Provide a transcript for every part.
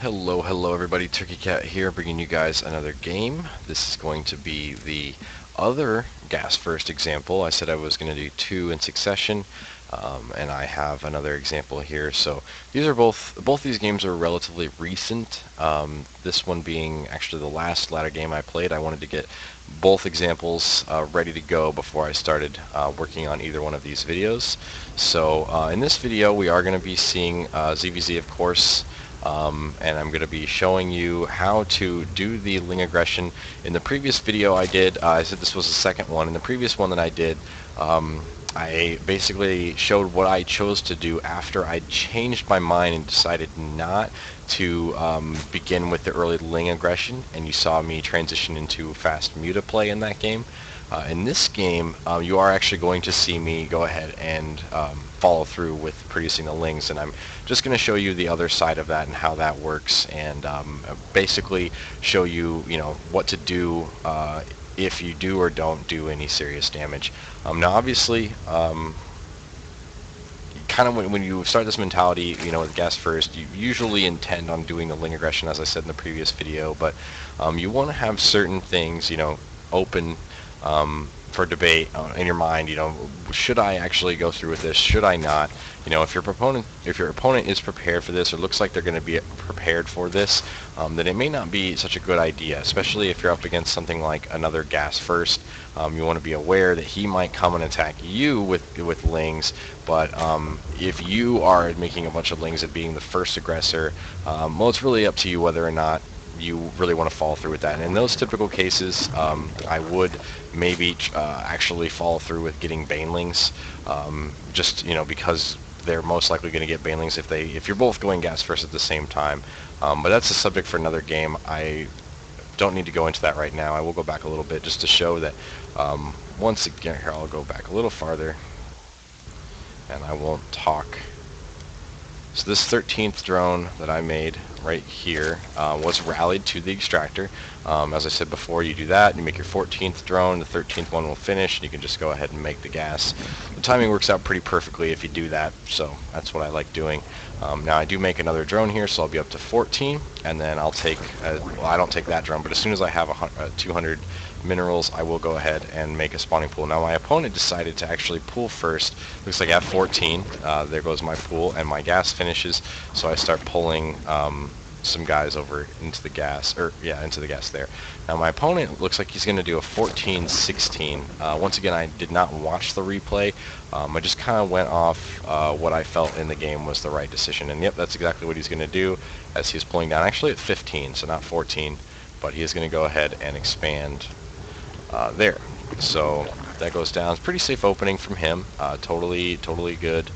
Hello everybody, Turkey Cat here, bringing you guys another game. This is going to be the other gas first example. I said I was going to do two in succession, and I have another example here. So these are both these games are relatively recent. This one being actually the last ladder game I played. I wanted to get both examples ready to go before I started working on either one of these videos. So in this video we are going to be seeing ZvZ, of course. And I'm going to be showing you how to do the ling aggression. In the previous video I did, I said this was the second one. In the previous one that I did, I basically showed what I chose to do after I changed my mind and decided not to begin with the early ling aggression, and you saw me transition into fast muta play in that game. In this game, you are actually going to see me go ahead and follow through with producing the lings, and I'm just going to show you the other side of that and how that works, and basically show you, what to do if you do or don't do any serious damage. Now, obviously, kind of when you start this mentality, with gas first, you usually intend on doing the ling aggression, as I said in the previous video, but you want to have certain things, open for debate in your mind. Should I actually go through with this? Should I not? If your opponent is prepared for this, or looks like they're going to be prepared for this, then it may not be such a good idea, especially if you're up against something like another gas first. You want to be aware that he might come and attack you with lings, but if you are making a bunch of lings and being the first aggressor, well, it's really up to you whether or not you really want to follow through with that. And in those typical cases, I would maybe actually follow through with getting banelings, just because they're most likely going to get banelings if you're both going gas first at the same time. But that's a subject for another game. I don't need to go into that right now. I will go back a little bit just to show that. Once again, here I'll go back a little farther, and I won't talk. So this 13th drone that I made right here was rallied to the extractor. As I said before, you do that, you make your 14th drone, the 13th one will finish, and you can just go ahead and make the gas. The timing works out pretty perfectly if you do that, so that's what I like doing. Now I do make another drone here, so I'll be up to 14, and then I'll take, well, I don't take that drone, but as soon as I have 200 minerals, I will go ahead and make a spawning pool. Now my opponent decided to actually pool first. Looks like I have 14. There goes my pool, and my gas finishes, so I start pulling some guys over into the gas, into the gas there. Now my opponent looks like he's going to do a 14-16. Once again, I did not watch the replay. I just kind of went off what I felt in the game was the right decision, and yep, that's exactly what he's going to do as he's pulling down, actually at 15, so not 14, but he is going to go ahead and expand there. So that goes down. It's pretty safe opening from him. Totally good.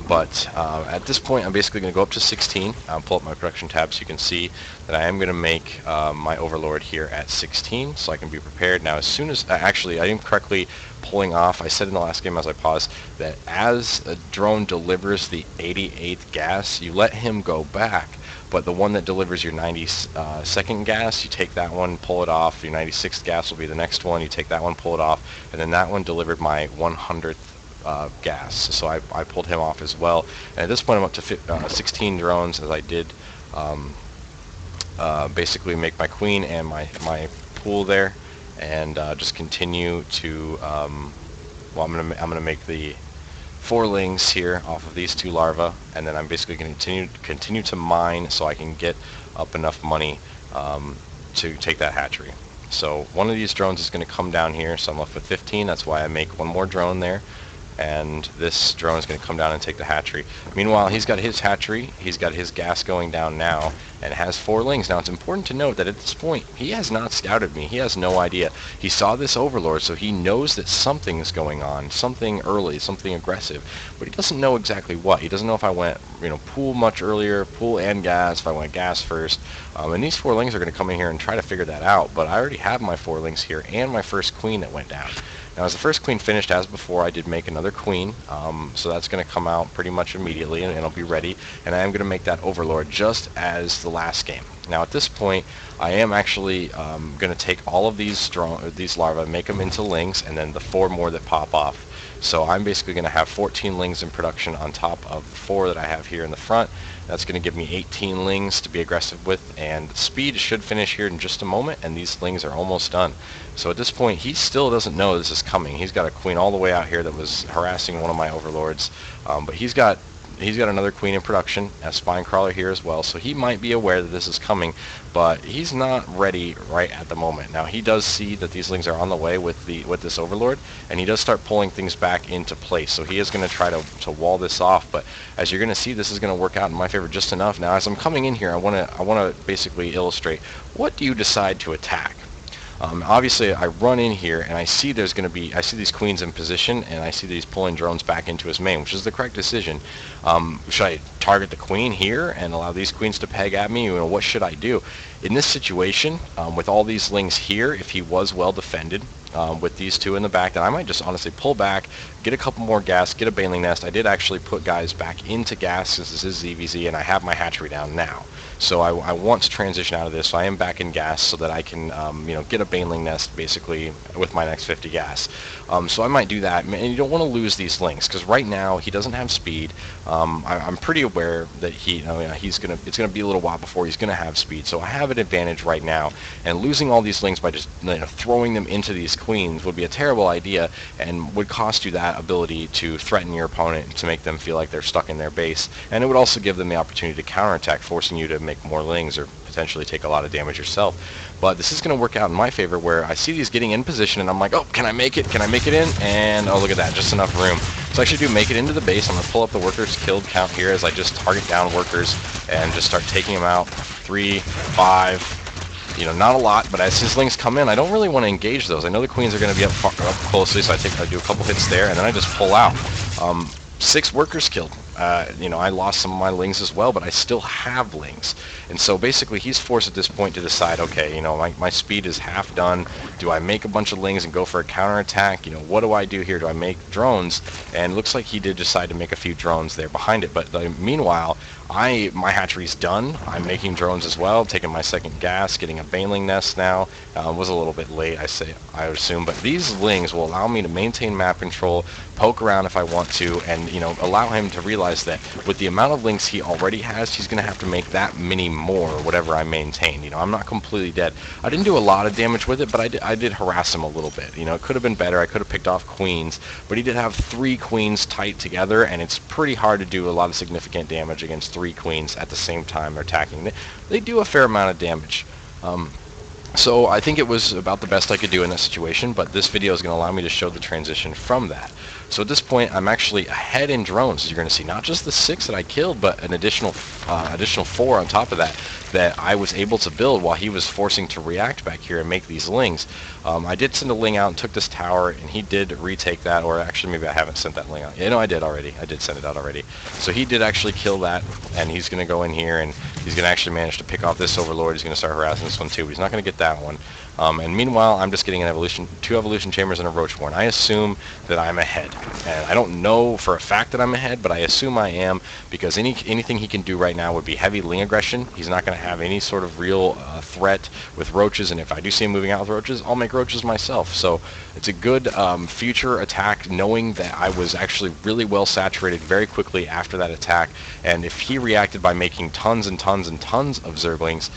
But at this point, I'm basically going to go up to 16. Pull up my production tab so you can see that I am going to make my overlord here at 16, so I can be prepared. Now, as soon as actually I am correctly pulling off, I said in the last game as I paused that as a drone delivers the 88th gas, you let him go back. But the one that delivers your 92nd gas, you take that one, pull it off. Your 96th gas will be the next one. You take that one, pull it off, and then that one delivered my 100th gas. So I pulled him off as well. And at this point, I'm up to 16 drones, as I did basically make my queen and my pool there, and just continue to. Well, I'm gonna make the 4 lings here off of these 2 larvae, and then I'm basically going to continue to mine so I can get up enough money to take that hatchery. So one of these drones is going to come down here, so I'm left with 15. That's why I make one more drone there, and this drone is going to come down and take the hatchery. Meanwhile, he's got his hatchery, he's got his gas going down now, and has 4 lings. Now, it's important to note that at this point, he has not scouted me. He has no idea. He saw this overlord, so he knows that something is going on, something early, something aggressive, but he doesn't know exactly what. He doesn't know if I went, pool much earlier, pool and gas, if I went gas first. And these 4 lings are going to come in here and try to figure that out, but I already have my 4 lings here and my first queen that went down. Now, as the first queen finished, as before, I did make another queen, so that's going to come out pretty much immediately, and it'll be ready, and I am going to make that overlord just as the last game. Now, at this point, I am actually going to take all of these larvae, make them into lings, and then the 4 more that pop off. So I'm basically going to have 14 lings in production on top of the 4 that I have here in the front. That's going to give me 18 lings to be aggressive with, and speed should finish here in just a moment, and these lings are almost done. So at this point, he still doesn't know this is coming. He's got a queen all the way out here that was harassing one of my overlords, but he's got another queen in production, a spine crawler here as well, so he might be aware that this is coming, but he's not ready right at the moment. Now he does see that these lings are on the way with this overlord, and he does start pulling things back into place. So he is going to try to wall this off, but as you're going to see, this is going to work out in my favor just enough. Now as I'm coming in here, I want to basically illustrate, what do you decide to attack? Obviously, I run in here and I see I see these queens in position, and I see these pulling drones back into his main, which is the correct decision. Should I target the queen here and allow these queens to peg at me? What should I do? In this situation, with all these lings here, if he was well defended, with these 2 in the back, then I might just honestly pull back, get a couple more gas, get a baneling nest. I did actually put guys back into gas since this is ZvZ, and I have my hatchery down now. So I want to transition out of this, so I am back in gas so that I can get a baneling nest basically with my next 50 gas. So I might do that, and you don't want to lose these lings, because right now he doesn't have speed. I'm pretty aware that it's gonna be a little while before he's gonna have speed, so I have an advantage right now, and losing all these lings by just throwing them into these queens would be a terrible idea and would cost you that ability to threaten your opponent, to make them feel like they're stuck in their base, and it would also give them the opportunity to counterattack, forcing you to make more lings or potentially take a lot of damage yourself. But this is going to work out in my favor, where I see these getting in position and I'm like, oh, can I make it? Can I make it in? And oh, look at that, just enough room. So I actually do make it into the base. I'm going to pull up the workers killed count here as I just target down workers and just start taking them out. 3, 5, not a lot, but as his lings come in, I don't really want to engage those. I know the queens are going to be up closely, so I do a couple hits there, and then I just pull out. 6 workers killed. I lost some of my lings as well, but I still have lings. And so basically he's forced at this point to decide, okay, my speed is half done. Do I make a bunch of lings and go for a counterattack? What do I do here? Do I make drones? And it looks like he did decide to make a few drones there behind it. But meanwhile, my hatchery's done. I'm making drones as well, taking my second gas, getting a baneling nest now. Was a little bit late, I would assume, but these lings will allow me to maintain map control, poke around if I want to, and allow him to realize that with the amount of lings he already has, he's going to have to make that many more, whatever I maintain. I'm not completely dead. I didn't do a lot of damage with it, but I did harass him a little bit. It could have been better. I could have picked off queens, but he did have 3 queens tight together, and it's pretty hard to do a lot of significant damage against 3 queens at the same time they're attacking. They do a fair amount of damage. So I think it was about the best I could do in that situation, but this video is going to allow me to show the transition from that. So at this point, I'm actually ahead in drones, as you're going to see. Not just the 6 that I killed, but an additional 4 on top of that I was able to build while he was forcing to react back here and make these lings. I did send a ling out and took this tower, and he did retake that, or actually maybe I haven't sent that ling out. I did already. I did send it out already. So he did actually kill that, and he's going to go in here, and he's going to actually manage to pick off this overlord. He's going to start harassing this one too, but he's not going to get that one. And meanwhile, I'm just getting 2 evolution chambers and a roachborn. I assume that I'm ahead, and I don't know for a fact that I'm ahead, but I assume I am, because anything he can do right now would be heavy ling aggression. He's not going to have any sort of real threat with roaches, and if I do see him moving out with roaches, I'll make roaches myself. So it's a good future attack, knowing that I was actually really well saturated very quickly after that attack, and if he reacted by making tons and tons and tons of zerglings,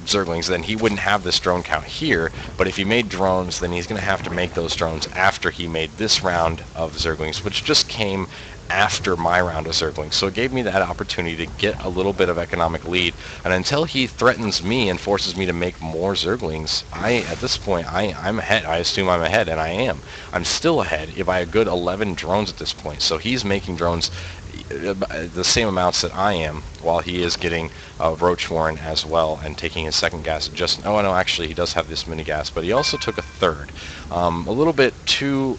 zerglings, then he wouldn't have this drone count here. But if he made drones, then he's going to have to make those drones after he made this round of zerglings, which just came after my round of zerglings. So it gave me that opportunity to get a little bit of economic lead. And until he threatens me and forces me to make more zerglings, at this point, I'm ahead. I assume I'm ahead, and I am. I'm still ahead if I have a good 11 drones at this point. So he's making drones the same amounts that I am, while he is getting roach warren as well and taking his second gas. Actually he does have this mini gas, but he also took a third. A little bit too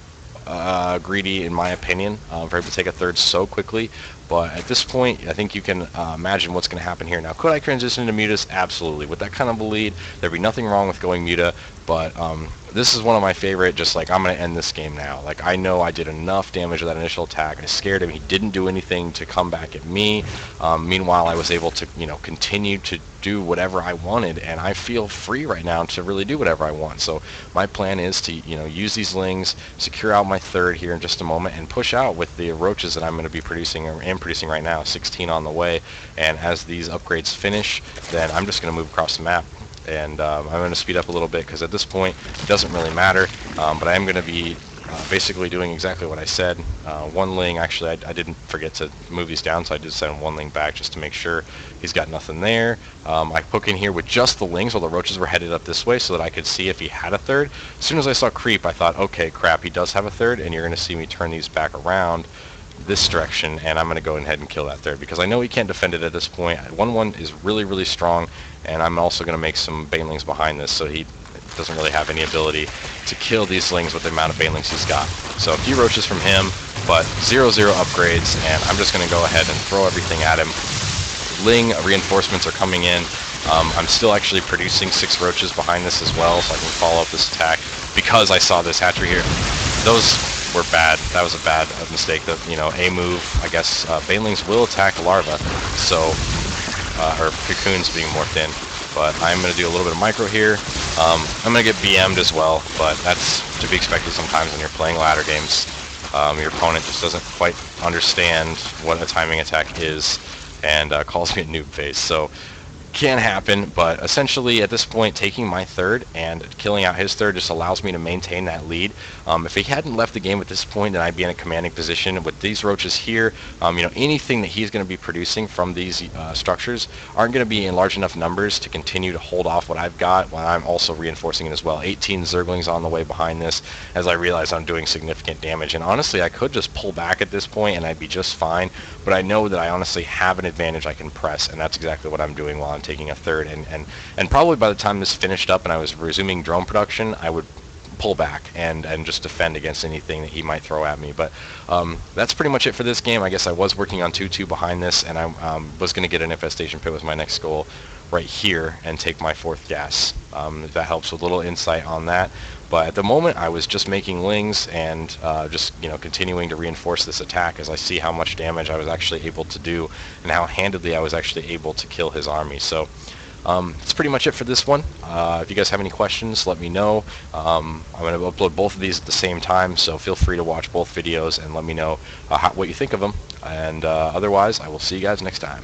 greedy in my opinion for him to take a third so quickly, but at this point I think you can imagine what's going to happen here. Now, could I transition into mutas? Absolutely. With that kind of a lead, there'd be nothing wrong with going muta. But this is one of my favorite, just like, I'm going to end this game now. Like, I know I did enough damage with that initial attack. I scared him. He didn't do anything to come back at me. Meanwhile, I was able to, continue to do whatever I wanted, and I feel free right now to really do whatever I want. So my plan is to, use these lings, secure out my third here in just a moment, and push out with the roaches that I'm going to be producing, or am producing right now, 16 on the way. And as these upgrades finish, then I'm just going to move across the map. And I'm going to speed up a little bit because at this point it doesn't really matter, but I am going to be basically doing exactly what I said. One ling, actually I didn't forget to move these down, so I did send one ling back just to make sure he's got nothing there. I poke in here with just the lings while the roaches were headed up this way so that I could see if he had a third. As soon as I saw creep, I thought, okay, crap, he does have a third, and you're going to see me turn these back around this direction, and I'm going to go ahead and kill that third because I know he can't defend it at this point. 1-1 is really, really strong, and I'm also going to make some banelings behind this so he doesn't really have any ability to kill these lings with the amount of banelings he's got. So a few roaches from him, but 0-0 upgrades, and I'm just going to go ahead and throw everything at him. Ling reinforcements are coming in. I'm still actually producing 6 roaches behind this as well, so I can follow up this attack because I saw this hatchery here. Those were bad. That was a bad mistake. That, a move, I guess, banelings will attack larvae, so or cocoons being morphed in. But I'm going to do a little bit of micro here. I'm going to get BM'd as well, but that's to be expected sometimes when you're playing ladder games. Your opponent just doesn't quite understand what a timing attack is and calls me a noob face. So can happen, but essentially at this point taking my third and killing out his third just allows me to maintain that lead. If he hadn't left the game at this point, then I'd be in a commanding position. With these roaches here, anything that he's going to be producing from these structures aren't going to be in large enough numbers to continue to hold off what I've got while I'm also reinforcing it as well. 18 zerglings on the way behind this as I realize I'm doing significant damage, and honestly I could just pull back at this point and I'd be just fine, but I know that I honestly have an advantage I can press, and that's exactly what I'm doing while I'm taking a third, and probably by the time this finished up and I was resuming drone production, I would pull back and just defend against anything that he might throw at me. But that's pretty much it for this game. I guess I was working on 2-2 behind this, and I was going to get an infestation pit with my next goal right here and take my 4th gas. If that helps with a little insight on that. But at the moment I was just making lings and just continuing to reinforce this attack as I see how much damage I was actually able to do and how handedly I was actually able to kill his army. So that's pretty much it for this one. If you guys have any questions, let me know. I'm going to upload both of these at the same time, so feel free to watch both videos and let me know what you think of them. And otherwise, I will see you guys next time.